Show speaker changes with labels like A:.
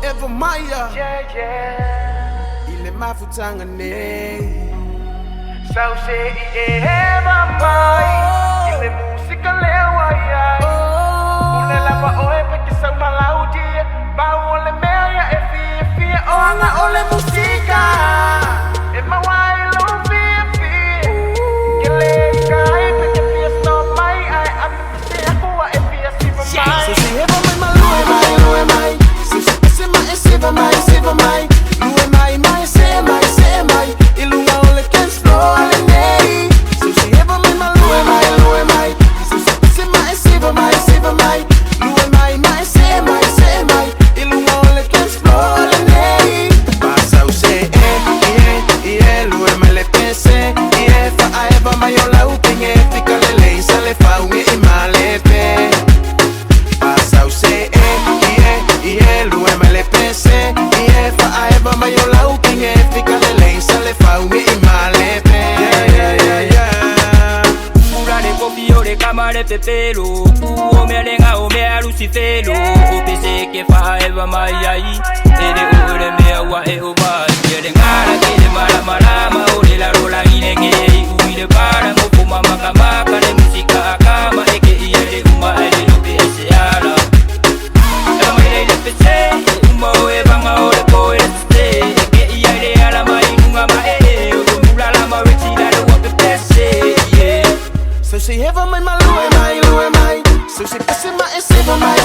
A: Eva Mai,
B: yeah.
A: ile mafutanga ne.
B: So say Eva Mai, ile música lewa ya. Ule lava oe peke sa malaudi, ba ole meia e fi ona ole música. E ma wai lo fi. Gele kai peke fi stop mai ai am se aku wa e fi Eva Mai.
A: So say Eva Mai, Eva Mai. So say Eva Mai, Eva Mai. Lue Mai, say Mai. Ilunga ole can flow ale nei. So say Eva Mai, Lue Mai. So say Eva Mai. Lue Mai, say Mai. Ilunga ole can flow ale nei. Passa o say Lue Mai le pense. Fa Eva Mai ola upinge fica lele sale fa unge imale pe. Passa o say Lue Mai le pense. Fa Eva Mai ola upinge fica lele sale fa unge imale pe.
C: Murare kopio de kamare pepelo. Ome lenga ome alusifelo. Opese ke fa Eva Mai ai. Ere ore mea wa e ova. Ere ngara kele mara ore la rola inenge. Uile para ngopo mama kamaka le musika akama eke iere uma ele no pese ala. Ema ile pese uma o banga ore ko este. Eke iere ala mai nunga ma e. Mula la ma Rexy la de wa pese.
A: So say Eva Mai, Lue Mai. So say Eva Mai.